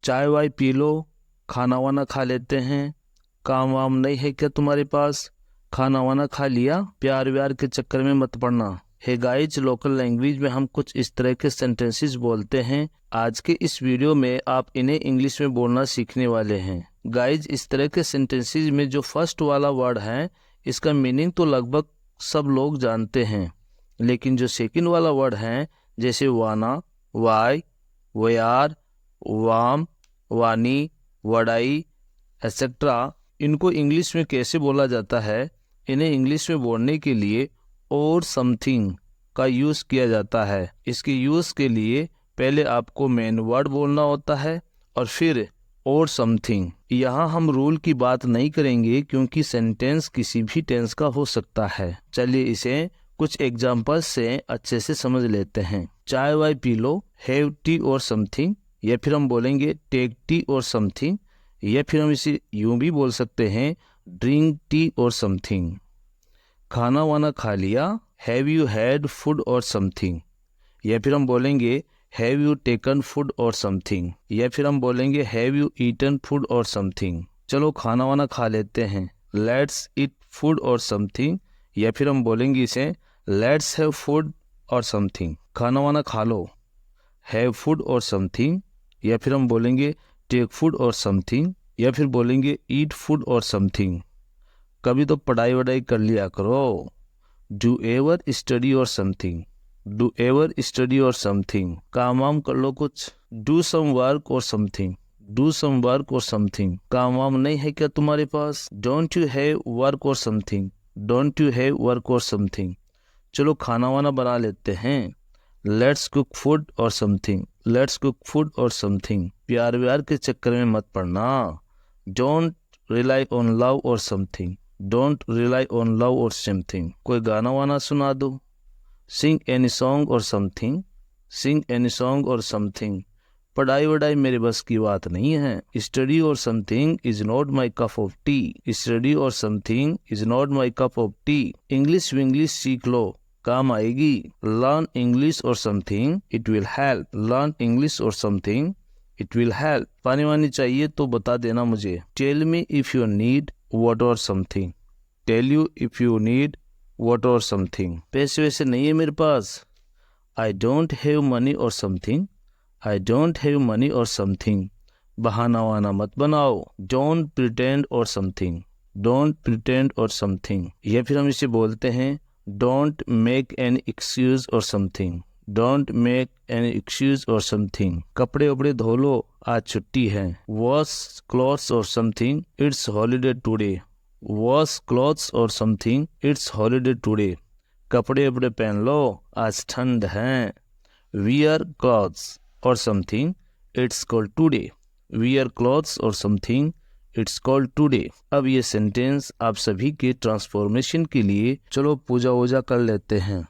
चाय Y P low, खाना वाना खा लेते हैं। काम वाम नहीं है क्या तुम्हारे पास? खाना वाना खा लिया? प्यार व्यार के चक्कर में मत पड़ना। हे गाइज, लोकल लैंग्वेज में हम कुछ इस तरह के सेंटेंसेस बोलते हैं। आज के इस वीडियो में आप इन्हें इंग्लिश में बोलना सीखने वाले हैं। गाइज, इस तरह के सेंटेंसेस में जो फर्स्ट वाला वर्ड है इसका मीनिंग तो लगभग सब लोग जानते हैं, लेकिन जो सेकंड वाला वर्ड है जैसे वाना, वाई, वेयार, वाम, वानी, वडाई एक्सेट्रा, इनको इंग्लिश में कैसे बोला जाता है, इन्हें इंग्लिश में बोलने के लिए और समथिंग का यूज़ किया जाता है। इसके यूज़ के लिए पहले आपको मेन वर्ड बोलना होता है और फिर और समथिंग। यहाँ हम रूल की बात नहीं करेंगे क्योंकि सेंटेंस किसी भी टेंस का हो सकता है। चलिए इसे कुछ एग्जाम्पल से अच्छे से समझ लेते हैं। चाय Y P low, have T और समथिंग, या फिर हम बोलेंगे टेक टी और समथिंग, या फिर हम इसे यूं भी बोल सकते हैं ड्रिंक टी और समथिंग। खाना वाना खा लिया, हैव यू हैड फूड और समथिंग, या फिर हम बोलेंगे हैव यू टेकन फूड और समथिंग, या फिर हम बोलेंगे हैव यू ईटन फूड और समथिंग। चलो खाना वाना खा लेते हैं, लेट्स ईट फूड और समथिंग, या फिर हम बोलेंगे इसे लेट्स हैव फूड और समथिंग। खाना वाना खा लो, हैव फूड और समथिंग, या फिर हम बोलेंगे टेक फूड और समथिंग, या फिर बोलेंगे ईट फूड और समथिंग। कभी तो पढ़ाई वढ़ाई कर लिया करो। Do ever study or something, do ever study or something. काम वाम कर लो कुछ, डू सम वर्क और समथिंग, डू सम वर्क और समथिंग। काम वाम नहीं है क्या तुम्हारे पास? डोंट यू हैव वर्क और something, don't you have work और समथिंग। चलो खाना वाना बना लेते हैं, लेट्स कुक फूड और समथिंग, लेट्स कुक फूड और समथिंग। प्यार व्यार के चक्कर में मत पड़ना। डोंट रिलाई ऑन लव और something, don't rely on love और समथिंग। कोई गाना वाना सुना दो, सिंग एनी सॉन्ग और समथिंग, सिंग एनी सॉन्ग और समथिंग। पढ़ाई वढ़ाई मेरे बस की बात नहीं है। Study or something is not my cup of tea, study or something is not my cup of tea. English विंग्लिश सीख लो, काम आएगी। Learn English or something, it will help, learn English or something, it will help. पानी वानी चाहिए तो बता देना मुझे। Tell me if you need water or something, tell you if you need water or something. पैसे वैसे नहीं है मेरे पास। आई डोंट हैव मनी और something, I don't have money और समथिंग। बहाना वाना मत बनाओ। डोंट प्रिटेंड और समथिंग, डोंट प्रिटेंड और समथिंग। या फिर हम इसे बोलते हैं डोंट मेक एनी एक्सक्यूज और something, don't make any excuse और समथिंग। कपड़े वपड़े धो लो, आज छुट्टी है। वॉश क्लॉथ्स और something, it's holiday today, wash clothes और समथिंग, इट्स हॉलीडे टुडे। कपड़े वपड़े पहन लो, आज ठंड है। वियर क्लॉथ्स और something, it's cold today, wear clothes और समथिंग, इट्स कॉल्ड टुडे। अब ये सेंटेंस आप सभी के ट्रांसफॉर्मेशन के लिए चलो पूजा वूजा कर लेते हैं।